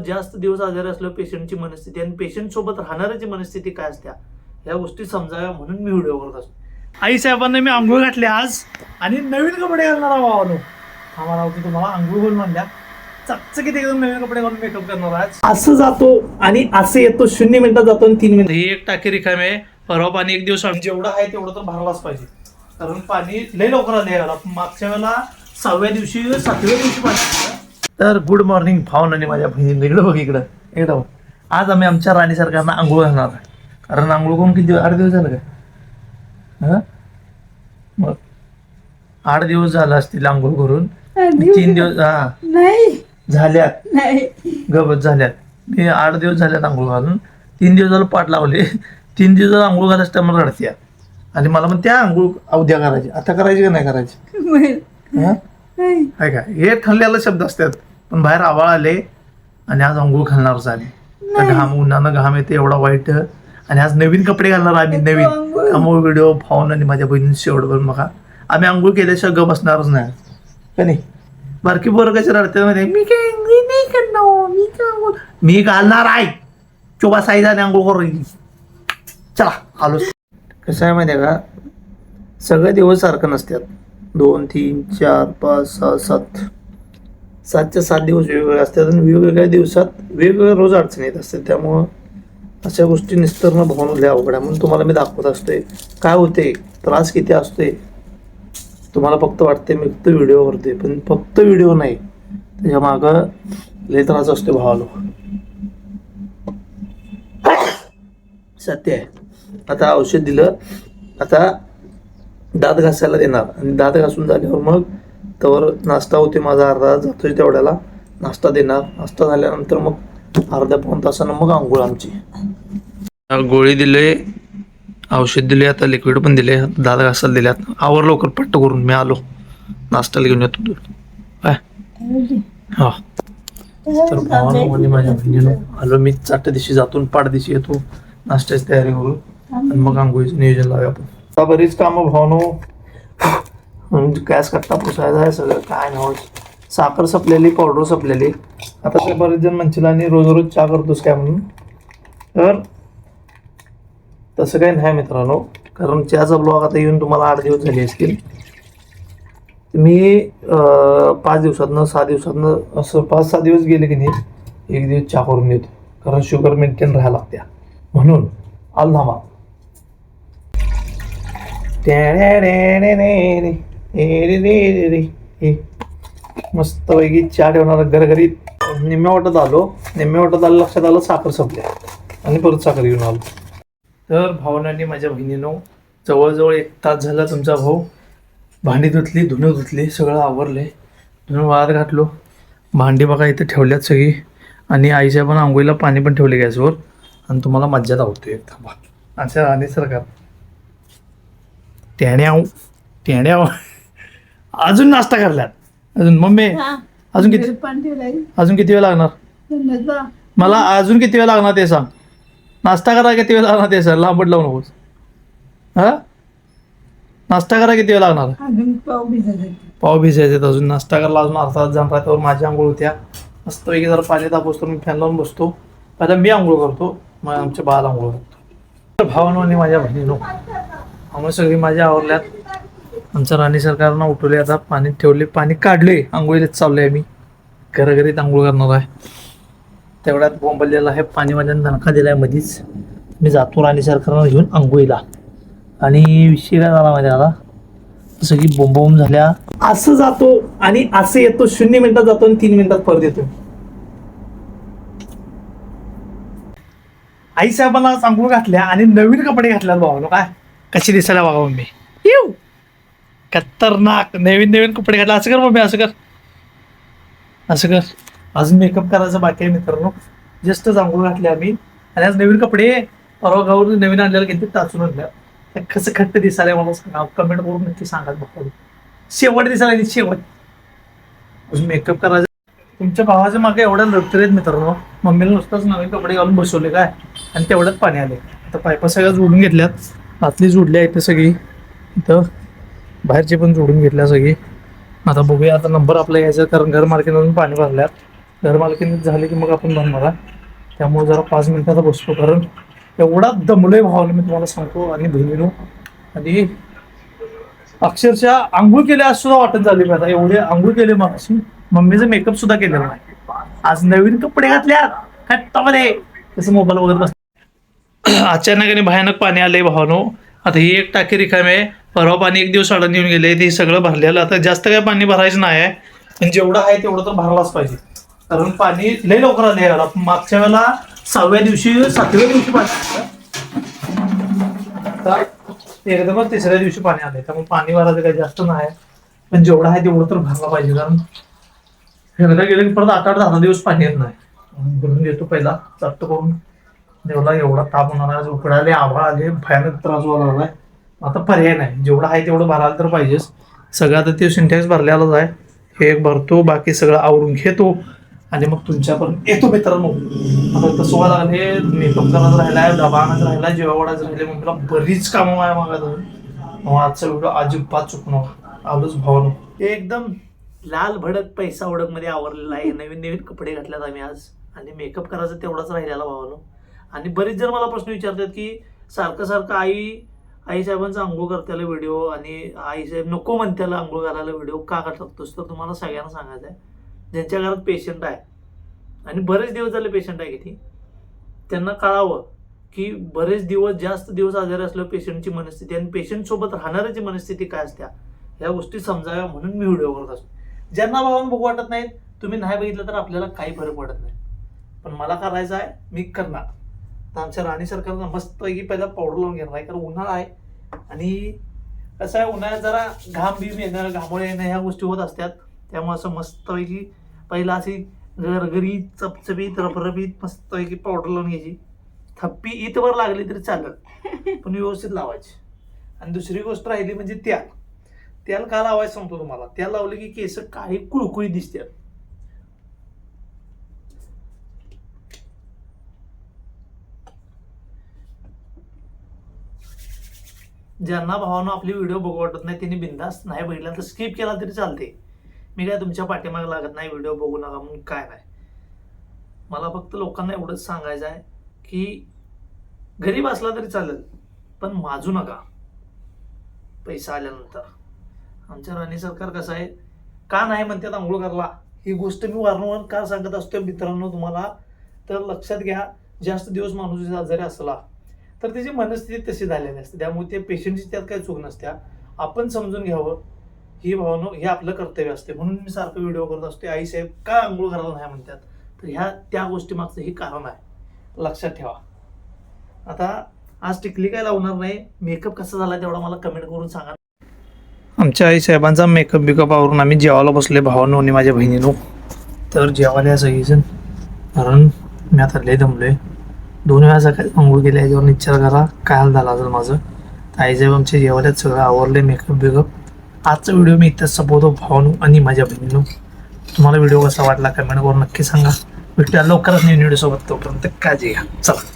जास्त दिवस आजारी असल्यावर पेशंटची मनस्थिती आणि पेशंट सोबत राहणाऱ्याची मनस्थिती काय असत्या या गोष्टी समजाव्या म्हणून मी व्हिडिओ करत असतो. आई साहेबांना मी आंघोळ घातली आज आणि नवीन कपडे घालणार भावानो. आम्हाला होती तुम्हाला आंघोळ घालून म्हणल्या चकचकीत एकदम नवीन कपडे घालून मेकअप करणार आज. असं जातो आणि असं येतो 0 मिनिटात जातो आणि 3 मिनिट. ही एक टाकी रिकामी आहे. परवा पाणी एक दिवस जेवढं आहे तेवढं तर भरलाच पाहिजे कारण पाणी लय लवकर आले. मागच्या वेळेला 6व्या दिवशी 7व्या दिवशी पाणी. तर गुड मॉर्निंग भावना आणि माझ्या बहिणी. इकडं बघ इकडं आज आम्ही आमच्या राणी सरकारना आंघोळ घालणार आहे. कारण आंघोळ करून किती 8 दिवस झालं काय? हा मग 8 दिवस झालं असतील आंघोळ करून. 3 दिवस हा नाही झाल्यात नाही गबत झाल्यात. मी 8 दिवस झाल्यात आंघोळ घालून. 3 दिवस झालं पाठ लावले. 3 दिवस झालं आंघोळ घालायचं टायमाला रडत्या आणि मला पण त्या आंघोळ उद्या करायची. आता करायची का नाही करायची? हा काय काय हे ठरलेला शब्द असतात पण बाहेर आवाळ आले आणि आज आंघोळ घालणार झाले. घाम उन्हानं घाम येते एवढा वाईट आणि आज नवीन कपडे घालणार आम्ही नवीन. त्यामुळे व्हिडिओ भाऊन आणि माझ्या बहिणीने शेवटभर बघा. आम्ही आंघोळ केल्याशिवाय गप बसणारच नाही का नाही. बारकी पोरं कशी रडते मध्ये मी काय नाही करणार मी घालणार आहे. चोबा साईज आणि आंघोळ करून चला आलो. कसं आहे माहिती आहे का सगळे दिवस सारखं नसतात. 2 3 4 5 6 7 7चे 7 दिवस वेगवेगळे असतात आणि वेगवेगळ्या दिवसात वेगवेगळ्या रोज अडचणी येत असतात. त्यामुळं अशा गोष्टी निस्तरणं भावून लय अवघड आहे म्हणून तुम्हाला मी दाखवत असतोय काय होते त्रास किती असतोय. तुम्हाला फक्त वाटते मी फक्त व्हिडिओ करतोय पण फक्त व्हिडिओ नाही त्याच्या मागं लय त्रास असतो भावाला. सत्य आहे. आता औषध दिलं आता दात घासायला देणार आणि दात घासून झाल्यावर मग तवर नाश्ता होते माझा अर्धा तास जातोय तेवढ्याला नाश्ता देणार. नाश्ता झाल्यानंतर मग अर्ध्या पाऊण तासानं मग आंघोळ आमची. गोळी दिले औषध दिले आता लिक्विड पण दिले दात घासायला दिल्यात. आवर लवकर पट्ट करून मी आलो नाश्त्याला घेऊन येतो काय हा. तर भावानं म्हणजे माझ्या बहिणीनं आलो मी 4 दिवशी जातो पाठ दिवशी येतो नाश्त्याची तयारी करून आणि मग आंघोळीचं नियोजन लावूया आपण. आता बरीच कामं भावनो गॅस कट्टा पुसायचा आहे सगळं काय नव्हतं. साखर संपलेली पावडर संपलेली. आता ते बरेच जण म्हणतील आणि रोज रोज चहा करतोस काय म्हणून. तर तसं काही नाही मित्रांनो कारण चहाचा ब्लॉग आता येऊन तुम्हाला 8 दिवस झाले असतील. मी 5 दिवसातनं 6 दिवसातनं असं 5-6 दिवस गेले की नाही एक दिवस चहा करून देतो कारण शुगर मेंटेन राहायला लागत्या म्हणून. आलनामा मस्त पैकी चहा ठेवणार घरघरीत. निम्म्या वाटत आलो लक्षात आलं साखर संपल्या आणि परत साखर घेऊन आलो. तर भावनांनी माझ्या बहिणीनं जवळजवळ 1 तास झाला तुमचा भाऊ भांडी धुतली धुणं धुतली सगळं आवरले धुणं वाळत घातलो. भांडी बघा इथं ठेवल्यात सगळी आणि आईच्या पण आंघोळीला पाणी पण ठेवले गॅसवर आणि तुम्हाला मज्जा धावतोय एक थांबा. अच्छा आणि सरकार टेण्याव अजून नाश्ता करल्यात अजून मम्मी अजून किती वेळ लागणार मला अजून किती वेळ लागणार ते सांग. नाश्ता करा किती वेळ लागणार ते सर लांबट लावू नकोस. हा नाश्ता करा किती वेळ लागणार. पाव भिजायचे अजून नाश्ता करायला अजून अर्धा तास जाणार. त्यावर माझी आंघोळ होत्या मस्तपैकी जरा पाणी तापवतो तर मी फॅन लावून बसतो. पहिला मी आंघोळ करतो मग आमच्या बाळाला आंघोळ करतो. भावानो आणि माझ्या बहिणीनो आम्हाला सगळी माझ्या आवरल्यात. आमच्या राणी सरकारनं उठवले आता पाणी ठेवले पाणी काढले आंघोळीला चालले आहे. मी घराघरीत आंघोळ करणार आहे. तेवढ्यात बोंबलेला आहे पाणी माझ्या दणका दिला आहे मधीच. मी जातो राणी सरकारनं घेऊन आंघोळीला आणि विषय काय झाला माझ्या आता सगळी बोंबाबोंब झाल्या. असं जातो आणि असं येतो 0 मिनिटात जातो आणि 3 मिनिटात परत येतो. आई साहेबांना आंघोळ घातल्या आणि नवीन कपडे घातल्यात भावानो. काय कशी दिसायला बघा मम्मी येऊ खतरनाक नवीन कपडे घातले. असं कर मम्मी असं कर. अजून मेकअप करायचं बाकी आहे मित्रांनो. जस्ट आंघोळ घातले आम्ही आणि आज नवीन कपडे परवा गावावरून नवीन आणलेलं किती टाचून आणल्या. कसं खट्ट दिसायला मला सांगा कमेंट करून नक्की सांगा बघा. शेवट दिसायला शेवट. अजून मेकअप करायचं. तुमच्या भावाच्या मागे एवढ्या लढतरेत मित्रांनो. मम्मीला नुसतंच नवीन कपडे घालून बसवले काय आणि तेवढ्यात पाणी आले. आता पायपा सगळ्या जोडून घेतल्यात आतली जोडली आहे इथं सगळी इथं बाहेरची पण जोडून घेतल्या सगळी. आता बघूया आता नंबर आपला यायचा कारण घर मार्केटमधून पाणी भरल्यात घरमालकीने झाले की मग आपण बनणार. त्यामुळे जरा 5 मिनिटाचा बसतो, कारण एवढा दमलोय भावाला मी तुम्हाला सांगतो. आणि बहिणीनो, आणि अक्षरशः आंघोळ केल्या आज सुद्धा वाटत झाली आता, एवढे आंघोळ केले मग अशी. मम्मीचा मेकअप सुद्धा केलेला नाही, आज नवीन कपडे घातल्यात हट्टामध्ये तसं मोबाईल वगैरे बस. अचानक आणि भयानक पाणी आलंय भावानो. आता ही एक टाकी रिकामी आहे, परवा पाणी एक दिवस अडून येऊन गेले, ते सगळं भरलेलं. आता जास्त काय पाणी भरायचं नाही आहे, पण जेवढं आहे तेवढं तर भरलाच पाहिजे, कारण पाणी लय लवकर आले याला. मागच्या वेळेला 6व्या दिवशी 7व्या दिवशी पाणी, आता एकदमच 3ऱ्या दिवशी पाणी आलंय. त्यामुळे पाणी भरायचं काही जास्त नाही, पण जेवढं आहे तेवढं तर भरला पाहिजे, कारण एकदा गेलं की परत 8-10 दिवस पाणी येत नाही. भरून घेतो पहिला चट्ट करून. देवला एवढा ताप होणार आहे, उकडाले आभाळ आले, भयानक त्रास व्हायला लागलाय. आता पर्याय नाही, जेवढं आहे तेवढं भरायला तर पाहिजेच. सगळं आता ते सिंटॅक्स भरलेलाच आहे, हे एक भरतो, बाकी सगळं आवरून घेतो आणि मग तुमच्यापर्यंत येतो मित्रांनो. आता तसं व्हायला लागले, मेकअप करायचं राहिलाय, डबा आणायचं राहिलाय, जेव्हा वाढायचं राहिले, मग तुला बरीच कामं आहे मग आजचा व्हिडिओ अजिबात चुकणार. आलोच भावानो, एकदम लाल भडक पैसा ओढक मध्ये आवरलेला आहे. नवीन नवीन कपडे घातल्यात आम्ही आज, आणि मेकअप करायचं तेवढाच राहिलेला भावानो. आणि बरेच जण मला प्रश्न विचारतात की सारखं सारखं आई साहेबांचा आंघोळ करताना व्हिडिओ, आणि आई साहेब नको म्हणत्याला आंघोळ घालायला व्हिडिओ का टाकतोस. तर तुम्हाला सगळ्यांना सांगायचं आहे, ज्यांच्या घरात पेशंट आहे आणि बरेच दिवस झाले पेशंट आहे की त्यांना कळावं की बरेच दिवस जास्त दिवस आजारी असल्यावर पेशंटची मनस्थिती आणि पेशंट सोबत राहणाऱ्याची मनस्थिती काय असत्या, ह्या गोष्टी समजाव्या म्हणून मी व्हिडिओ करत असतो. ज्यांना भावानं बघू वाटत नाहीत, तुम्ही नाही बघितलं तर आपल्याला काही फरक पडत नाही, पण मला करायचं आहे, मी करणार. तर आमच्या राणी सरकारनं मस्त की पहिला पावडर लावून घेणार आहे, कारण उन्हाळा आहे. आणि कसं आहे, उन्हाळ्यात जरा घाम बीम येणं, घामोळे येणं ह्या गोष्टी होत असतात. त्यामुळे असं मस्तपैकी पहिला अशी गरगरीत चपचपीत रबरबीत मस्तपैकी पावडर लावून घ्यायची. थप्पी इथवर लागली तरी चालेल, पण व्यवस्थित लावायची. आणि दुसरी गोष्ट राहिली म्हणजे तेल का लावायचं सांगतो तुम्हाला. तेल लावले की केस काही कुळकुळीत दिसतात. ज्यांना भावानं आपली व्हिडिओ बघू वाटत नाही त्यांनी बिंदास नाही बघितला तर स्किप केला तरी चालते. मी काय तुमच्या पाठीमागे लागत नाही, व्हिडिओ बघू नका म्हणून काय नाही. मला फक्त लोकांना एवढंच सांगायचं आहे की गरीब असला तरी चालेल, पण माजू नका पैसा आल्यानंतर. आमच्या राणी सरकार कसं आहे, का नाही म्हणतात आंघोळ करायला, ही गोष्ट मी वारंवार का सांगत असतो मित्रांनो तुम्हाला. तर लक्षात घ्या, जास्त दिवस माणूस आजारी असला तर त्याची मनस्थिती तशी झालेली असते, त्यामुळे ते पेशंटची त्यात काही चूक नसत्या. आपण समजून घ्यावं, ही भावना हे आपलं कर्तव्य असते. म्हणून मी सारखं व्हिडिओ करत असते, आई साहेब का आंघोळ करायला नाही म्हणतात, तर ह्या त्या गोष्टी मागचं हे कारण आहे, लक्षात ठेवा. आता आज टिकली काय लावणार नाही, मेकअप कसा झाला तेवढा मला कमेंट करून सांगा. आमच्या आई साहेबांचा मेकअप बिकअप आवरून आम्ही जेवायला बसले भावांनो आणि माझ्या बहिणीनो. तर जेवायला या सगळीजण, कारण मी आता लय दमलोय. 2 वेळा सकाळी आंघोळ केली, याच्यावर विचार करा काय हाल झाला असेल माझं. आईसाहेब आमच्या जेवायला सगळं आवरले मेकअप बिकअप. आजचा व्हिडिओ मी इथंच संपवतो भावांनो आणि माझ्या बहिणीनो. तुम्हाला व्हिडिओ कसा वाटला कमेंट करून नक्की सांगा. भेटूया लवकरच नवीन व्हिडिओ सोबत, तोपर्यंत काळजी घ्या. चला.